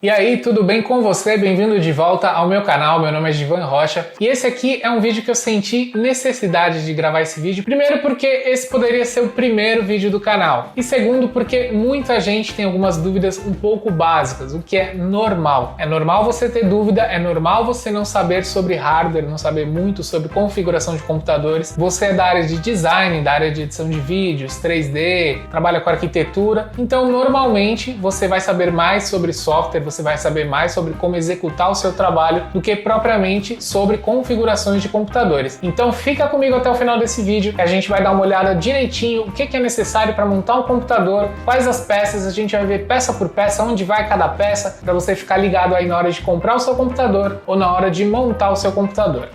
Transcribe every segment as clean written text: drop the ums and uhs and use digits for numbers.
E aí, tudo bem com você? Bem-vindo de volta ao meu canal, meu nome é Givan Rocha e esse aqui é um vídeo que eu senti necessidade de gravar esse vídeo. Primeiro porque esse poderia ser o primeiro vídeo do canal e segundo porque muita gente tem algumas dúvidas um pouco básicas, o que é normal. É normal você ter dúvida, é normal você não saber sobre hardware, não saber muito sobre configuração de computadores. Você é da área de design, da área de edição de vídeos, 3D, trabalha com arquitetura, então normalmente você vai saber mais sobre software, você vai saber mais sobre como executar o seu trabalho do que propriamente sobre configurações de computadores. Então fica comigo até o final desse vídeo que a gente vai dar uma olhada direitinho o que é necessário para montar um computador, quais as peças, a gente vai ver peça por peça, onde vai cada peça, para você ficar ligado aí na hora de comprar o seu computador ou na hora de montar o seu computador.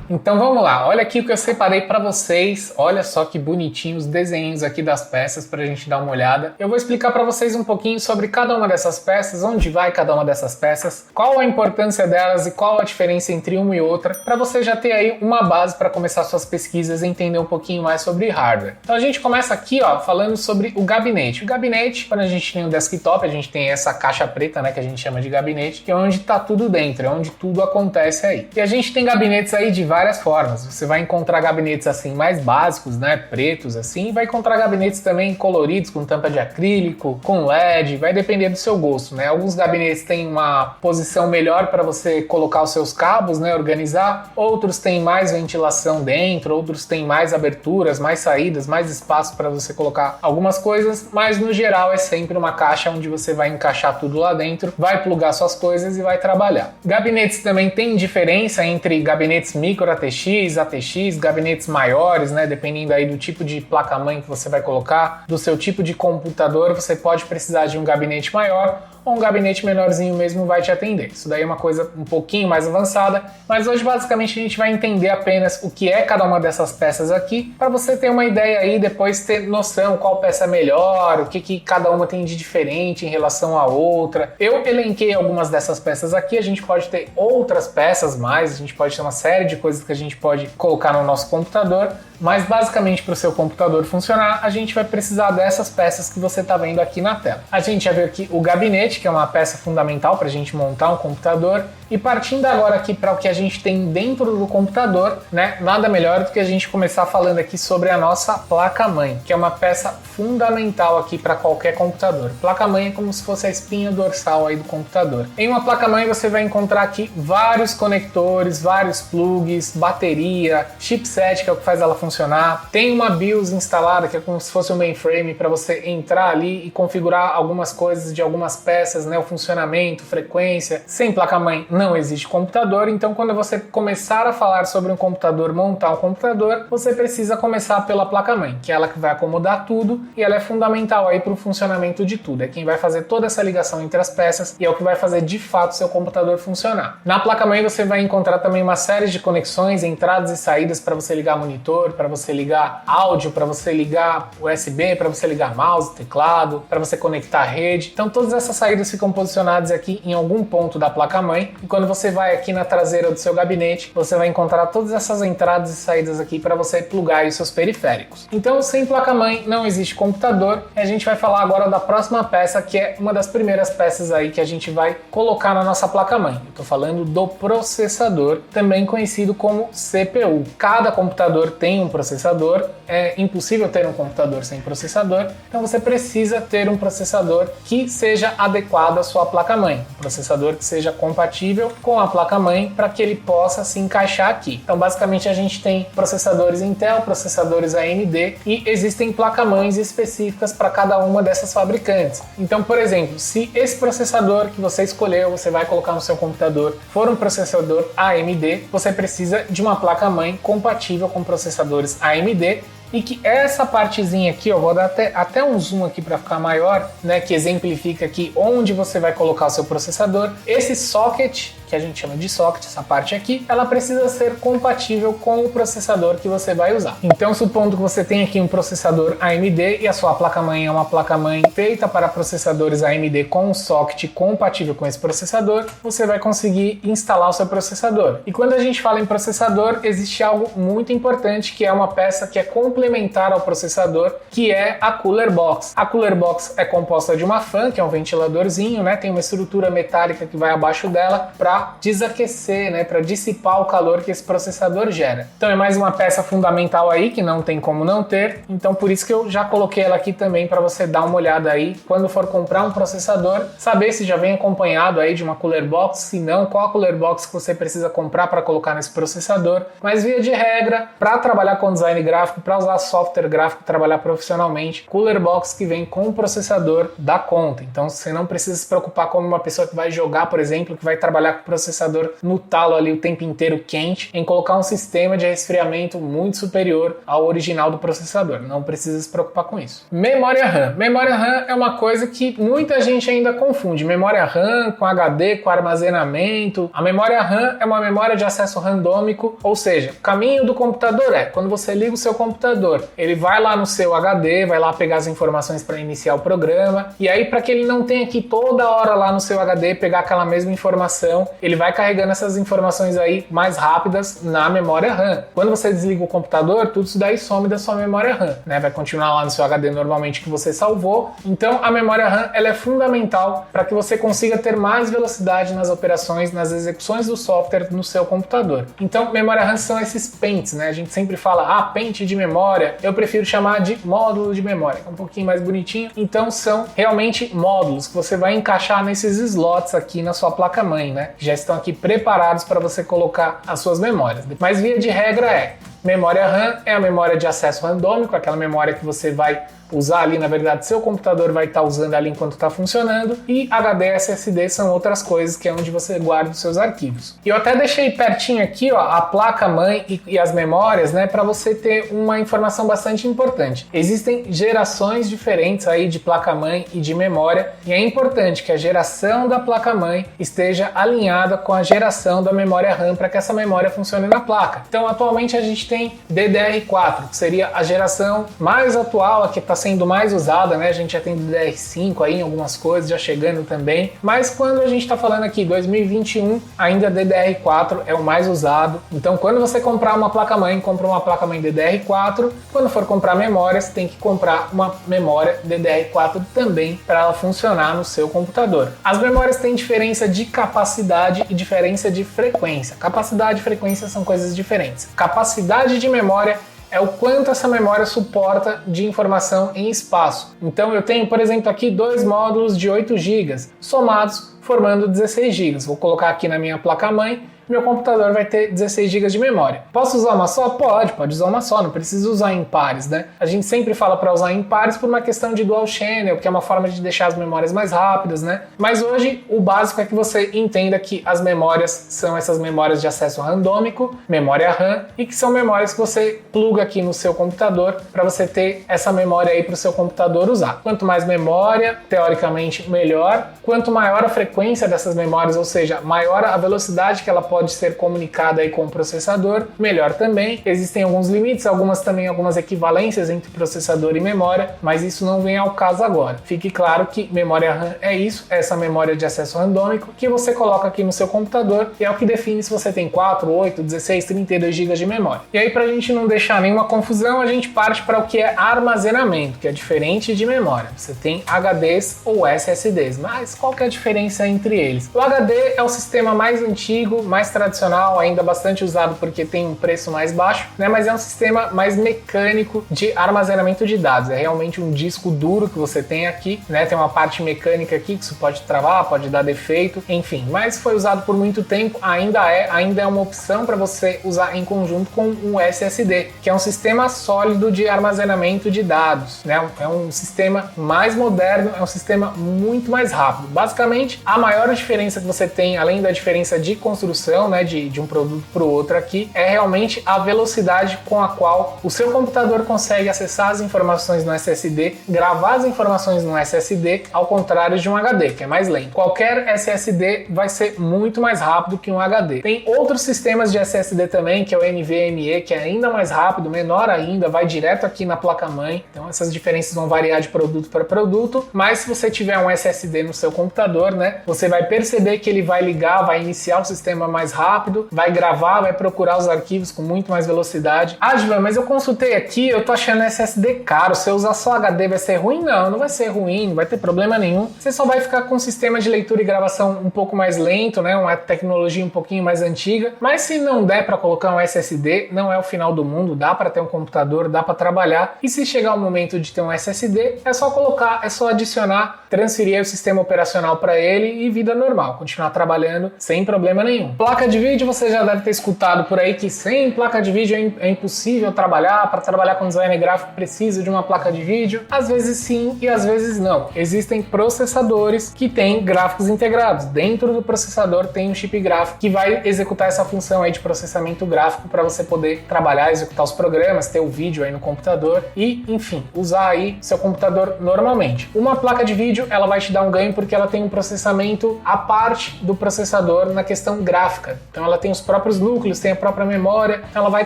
Então vamos lá, olha aqui o que eu separei para vocês, olha só que bonitinho os desenhos aqui das peças para a gente dar uma olhada. Eu vou explicar para vocês um pouquinho sobre cada uma dessas peças, onde vai cada uma dessas peças, qual a importância delas e qual a diferença entre uma e outra, para você já ter aí uma base para começar suas pesquisas e entender um pouquinho mais sobre hardware. Então a gente começa aqui ó, falando sobre o gabinete. O gabinete, quando a gente tem um desktop, a gente tem essa caixa preta, né, que a gente chama de gabinete, que é onde está tudo dentro, é onde tudo acontece aí. E a gente tem gabinetes aí de várias formas. Você vai encontrar gabinetes assim mais básicos, né, pretos assim, e vai encontrar gabinetes também coloridos com tampa de acrílico, com LED, vai depender do seu gosto, né? Alguns gabinetes têm uma posição melhor para você colocar os seus cabos, né, organizar, outros têm mais ventilação dentro, outros têm mais aberturas, mais saídas, mais espaço para você colocar algumas coisas, mas no geral é sempre uma caixa onde você vai encaixar tudo lá dentro, vai plugar suas coisas e vai trabalhar. Gabinetes também tem diferença entre gabinetes micro ATX, ATX, gabinetes maiores, né, dependendo aí do tipo de placa-mãe que você vai colocar, do seu tipo de computador, você pode precisar de um gabinete maior ou um gabinete menorzinho mesmo vai te atender. Isso daí é uma coisa um pouquinho mais avançada, mas hoje basicamente a gente vai entender apenas o que é cada uma dessas peças aqui, para você ter uma ideia aí, depois ter noção qual peça é melhor, o que cada uma tem de diferente em relação à outra. Eu elenquei algumas dessas peças aqui, a gente pode ter outras peças mais, a gente pode ter uma série de coisas que a gente pode colocar no nosso computador, mas basicamente para o seu computador funcionar, a gente vai precisar dessas peças que você está vendo aqui na tela. A gente vai ver aqui o gabinete, que é uma peça fundamental para a gente montar um computador, e partindo agora aqui para o que a gente tem dentro do computador, né, nada melhor do que a gente começar falando aqui sobre a nossa placa-mãe, que é uma peça fundamental aqui para qualquer computador. Placa-mãe é como se fosse a espinha dorsal aí do computador. Em uma placa-mãe você vai encontrar aqui vários conectores, vários plugs, bateria, chipset, que é o que faz ela funcionar. Tem uma BIOS instalada, que é como se fosse um mainframe para você entrar ali e configurar algumas coisas de algumas peças, né, o funcionamento, frequência. Sem placa-mãe não existe computador, então quando você começar a falar sobre um computador, montar um computador, você precisa começar pela placa-mãe, que é ela que vai acomodar tudo e ela é fundamental aí para o funcionamento de tudo. É quem vai fazer toda essa ligação entre as peças e é o que vai fazer de fato seu computador funcionar. Na placa-mãe você vai encontrar também uma série de conexões, entradas e saídas para você ligar monitor, para você ligar áudio, para você ligar USB, para você ligar mouse, teclado, para você conectar a rede. Então todas essas saídas ficam posicionadas aqui em algum ponto da placa-mãe e quando você vai aqui na traseira do seu gabinete, você vai encontrar todas essas entradas e saídas aqui para você plugar aí os seus periféricos. Então sem placa-mãe não existe computador e a gente vai falar agora da próxima peça, que é uma das primeiras peças aí que a gente vai colocar na nossa placa-mãe. Eu tô falando do processador, também conhecido como CPU. Cada computador tem um processador, é impossível ter um computador sem processador, então você precisa ter um processador que seja adequado à sua placa-mãe, um processador que seja compatível com a placa-mãe para que ele possa se encaixar aqui. Então basicamente a gente tem processadores Intel, processadores AMD e existem placa-mães específicas para cada uma dessas fabricantes. Então, por exemplo, se esse processador que você escolheu, você vai colocar no seu computador, for um processador AMD, você precisa de uma placa-mãe compatível com processadores AMD e que essa partezinha aqui, eu vou dar até um zoom aqui para ficar maior, né, que exemplifica aqui onde você vai colocar o seu processador. Esse socket, que que a gente chama de socket, essa parte aqui, ela precisa ser compatível com o processador que você vai usar. Então, supondo que você tem aqui um processador AMD e a sua placa-mãe é uma placa-mãe feita para processadores AMD com um socket compatível com esse processador, você vai conseguir instalar o seu processador. E quando a gente fala em processador, existe algo muito importante, que é uma peça que é complementar ao processador, que é a Cooler Box. A Cooler Box é composta de uma fan, que é um ventiladorzinho, né? Tem uma estrutura metálica que vai abaixo dela para desaquecer, né? Para dissipar o calor que esse processador gera. Então é mais uma peça fundamental aí, que não tem como não ter. Então por isso que eu já coloquei ela aqui também, para você dar uma olhada aí quando for comprar um processador, saber se já vem acompanhado aí de uma Cooler Box, se não, qual a Cooler Box que você precisa comprar para colocar nesse processador. Mas via de regra, para trabalhar com design gráfico, para usar software gráfico, trabalhar profissionalmente, Cooler Box que vem com o processador dá conta. Então você não precisa se preocupar como uma pessoa que vai jogar, por exemplo, que vai trabalhar com o processador no talo ali o tempo inteiro quente, em colocar um sistema de resfriamento muito superior ao original do processador. Não precisa se preocupar com isso. Memória RAM. Memória RAM é uma coisa que muita gente ainda confunde. Memória RAM com HD, com armazenamento. A memória RAM é uma memória de acesso randômico, ou seja, o caminho do computador é, quando você liga o seu computador, ele vai lá no seu HD, vai lá pegar as informações para iniciar o programa, e aí para que ele não tenha que toda hora lá no seu HD pegar aquela mesma informação, ele vai carregando essas informações aí mais rápidas na memória RAM. Quando você desliga o computador, tudo isso daí some da sua memória RAM, né? Vai continuar lá no seu HD normalmente que você salvou. Então a memória RAM ela é fundamental para que você consiga ter mais velocidade nas operações, nas execuções do software no seu computador. Então memória RAM são esses pentes, né? A gente sempre fala, pente de memória, eu prefiro chamar de módulo de memória, é um pouquinho mais bonitinho. Então são realmente módulos que você vai encaixar nesses slots aqui na sua placa-mãe, né? Que já estão aqui preparados para você colocar as suas memórias. Mas via de regra memória RAM é a memória de acesso randômico, aquela memória que você vai usar ali, na verdade, seu computador vai estar usando ali enquanto está funcionando, e HD e SSD são outras coisas, que é onde você guarda os seus arquivos. E eu até deixei pertinho aqui, ó, a placa-mãe e as memórias, né, para você ter uma informação bastante importante. Existem gerações diferentes aí de placa-mãe e de memória, e é importante que a geração da placa-mãe esteja alinhada com a geração da memória RAM para que essa memória funcione na placa. Então, atualmente a gente tem DDR4, que seria a geração mais atual, a que está sendo mais usada, né? A gente já tem DDR5 aí em algumas coisas, já chegando também. Mas quando a gente está falando aqui 2021, ainda DDR4 é o mais usado. Então, quando você comprar uma placa-mãe, compra uma placa-mãe DDR4. Quando for comprar memórias, tem que comprar uma memória DDR4 também para ela funcionar no seu computador. As memórias têm diferença de capacidade e diferença de frequência. Capacidade e frequência são coisas diferentes. Capacidade de memória é o quanto essa memória suporta de informação em espaço. Então eu tenho, por exemplo, aqui 2 módulos de 8 GB, somados formando 16 GB. Vou colocar aqui na minha placa-mãe, meu computador vai ter 16 GB de memória. Posso usar uma só? Pode usar uma só, não precisa usar em pares, né? A gente sempre fala para usar em pares por uma questão de dual channel, que é uma forma de deixar as memórias mais rápidas, né? Mas hoje o básico é que você entenda que as memórias são essas memórias de acesso randômico, memória RAM, e que são memórias que você pluga aqui no seu computador para você ter essa memória aí para o seu computador usar. Quanto mais memória, teoricamente melhor. Quanto maior a frequência dessas memórias, ou seja, maior a velocidade que ela pode ser comunicada aí com o processador, melhor também. Existem alguns limites, algumas equivalências entre processador e memória, mas isso não vem ao caso agora. Fique claro que memória RAM é isso, é essa memória de acesso randômico que você coloca aqui no seu computador e é o que define se você tem 4, 8, 16, 32 GB de memória. E aí, para a gente não deixar nenhuma confusão, a gente parte para o que é armazenamento, que é diferente de memória. Você tem HDs ou SSDs, mas qual que é a diferença entre eles? O HD é o sistema mais antigo, mais tradicional, ainda bastante usado porque tem um preço mais baixo, né? Mas é um sistema mais mecânico de armazenamento de dados. É realmente um disco duro que você tem aqui, né? Tem uma parte mecânica aqui que isso pode travar, pode dar defeito, enfim. Mas foi usado por muito tempo, ainda é uma opção para você usar em conjunto com um SSD, que é um sistema sólido de armazenamento de dados, né? É um sistema mais moderno, é um sistema muito mais rápido. Basicamente, a maior diferença que você tem, além da diferença de construção, evolução, né, de um produto para o outro aqui é realmente a velocidade com a qual o seu computador consegue acessar as informações no SSD, gravar as informações no SSD, ao contrário de um HD, que é mais lento. Qualquer SSD vai ser muito mais rápido que um HD. Tem outros sistemas de SSD também, que é o NVMe, que é ainda mais rápido, menor ainda, vai direto aqui na placa-mãe. Então essas diferenças vão variar de produto para produto, mas se você tiver um SSD no seu computador, né, você vai perceber que ele vai ligar, vai iniciar o sistema mais rápido, vai gravar, vai procurar os arquivos com muito mais velocidade. Ah, Givan, mas eu consultei aqui, eu tô achando SSD caro, se eu usar só HD vai ser ruim? Não, não vai ser ruim, não vai ter problema nenhum. Você só vai ficar com um sistema de leitura e gravação um pouco mais lento, né, uma tecnologia um pouquinho mais antiga, mas se não der para colocar um SSD, não é o final do mundo, dá para ter um computador, dá para trabalhar, e se chegar o momento de ter um SSD, é só colocar, é só adicionar, transferir o sistema operacional para ele e vida normal, continuar trabalhando sem problema nenhum. Placa de vídeo, você já deve ter escutado por aí que sem placa de vídeo é impossível trabalhar, para trabalhar com design gráfico precisa de uma placa de vídeo. Às vezes sim e às vezes não. Existem processadores que têm gráficos integrados. Dentro do processador tem um chip gráfico que vai executar essa função aí de processamento gráfico para você poder trabalhar, executar os programas, ter o vídeo aí no computador e, enfim, usar aí seu computador normalmente. Uma placa de vídeo, ela vai te dar um ganho porque ela tem um processamento à parte do processador na questão gráfica. Então ela tem os próprios núcleos, tem a própria memória, então ela vai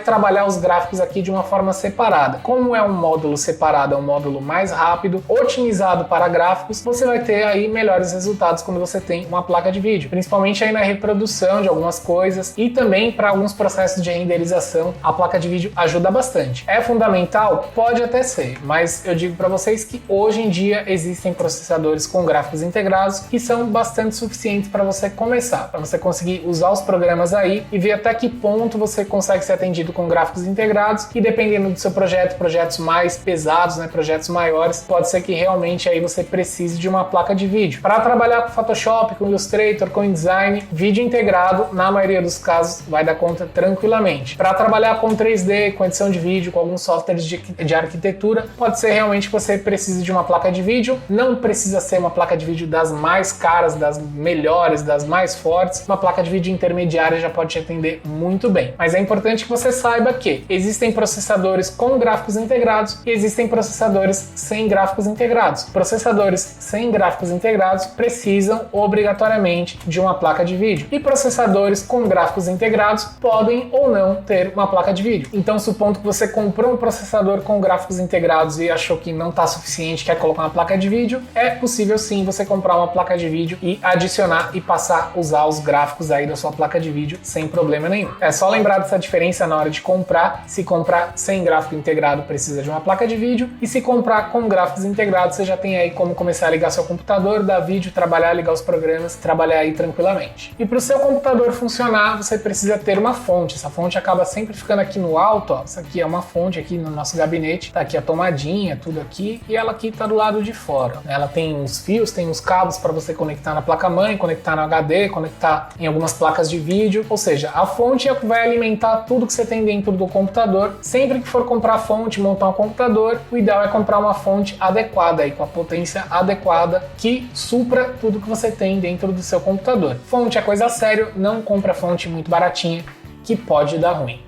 trabalhar os gráficos aqui de uma forma separada. Como é um módulo separado, é um módulo mais rápido, otimizado para gráficos, você vai ter aí melhores resultados quando você tem uma placa de vídeo, principalmente aí na reprodução de algumas coisas e também para alguns processos de renderização, a placa de vídeo ajuda bastante. É fundamental? Pode até ser, mas eu digo para vocês que hoje em dia existem processadores com gráficos integrados que são bastante suficientes para você começar, para você conseguir usar os programas aí e ver até que ponto você consegue ser atendido com gráficos integrados e dependendo do seu projeto, projetos mais pesados, né, projetos maiores, pode ser que realmente aí você precise de uma placa de vídeo. Para trabalhar com Photoshop, com Illustrator, com InDesign, vídeo integrado, na maioria dos casos, vai dar conta tranquilamente. Para trabalhar com 3D, com edição de vídeo, com alguns softwares de arquitetura, pode ser realmente que você precise de uma placa de vídeo. Não precisa ser uma placa de vídeo das mais caras, das melhores, das mais fortes. Uma placa de vídeo intermediária já pode te atender muito bem. Mas é importante que você saiba que existem processadores com gráficos integrados e existem processadores sem gráficos integrados. Processadores sem gráficos integrados precisam obrigatoriamente de uma placa de vídeo. E processadores com gráficos integrados podem ou não ter uma placa de vídeo. Então, supondo que você comprou um processador com gráficos integrados e achou que não está suficiente, quer colocar uma placa de vídeo, é possível sim você comprar uma placa de vídeo e adicionar e passar a usar os gráficos aí da sua placa de vídeo sem problema nenhum. É só lembrar dessa diferença na hora de comprar. Se comprar sem gráfico integrado, precisa de uma placa de vídeo, e se comprar com gráficos integrados, você já tem aí como começar a ligar seu computador, dar vídeo, trabalhar, ligar os programas, trabalhar aí tranquilamente. E para o seu computador funcionar, você precisa ter uma fonte. Essa fonte acaba sempre ficando aqui no alto, ó. Essa aqui é uma fonte aqui no nosso gabinete, tá aqui a tomadinha, tudo aqui, e ela aqui tá do lado de fora. Ela tem uns fios, tem uns cabos para você conectar na placa-mãe, conectar no HD, conectar em algumas placas de vídeo, ou seja, a fonte é o que vai alimentar tudo que você tem dentro do computador. Sempre que for comprar fonte, montar um computador, o ideal é comprar uma fonte adequada, aí, com a potência adequada, que supra tudo que você tem dentro do seu computador. Fonte é coisa séria, não compra fonte muito baratinha, que pode dar ruim.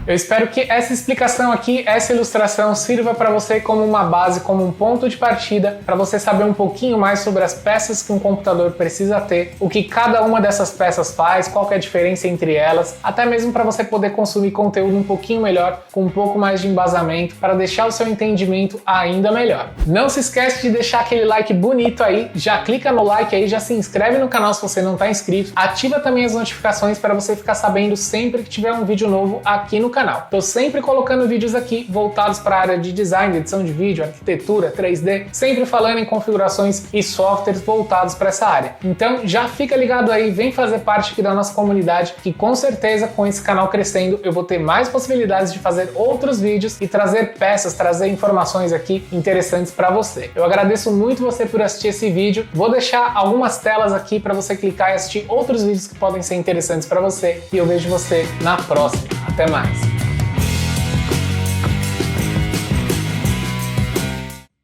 Eu espero que essa explicação aqui, essa ilustração sirva para você como uma base, como um ponto de partida, para você saber um pouquinho mais sobre as peças que um computador precisa ter, o que cada uma dessas peças faz, qual que é a diferença entre elas, até mesmo para você poder consumir conteúdo um pouquinho melhor, com um pouco mais de embasamento, para deixar o seu entendimento ainda melhor. Não se esquece de deixar aquele like bonito aí, já clica no like aí, já se inscreve no canal se você não está inscrito, ativa também as notificações para você ficar sabendo sempre que tiver um vídeo novo aqui no canal. Tô sempre colocando vídeos aqui voltados para a área de design, edição de vídeo, arquitetura, 3D, sempre falando em configurações e softwares voltados para essa área. Então já fica ligado aí, vem fazer parte aqui da nossa comunidade, que com certeza com esse canal crescendo eu vou ter mais possibilidades de fazer outros vídeos e trazer peças, trazer informações aqui interessantes para você. Eu agradeço muito você por assistir esse vídeo, vou deixar algumas telas aqui para você clicar e assistir outros vídeos que podem ser interessantes para você e eu vejo você na próxima. Até mais!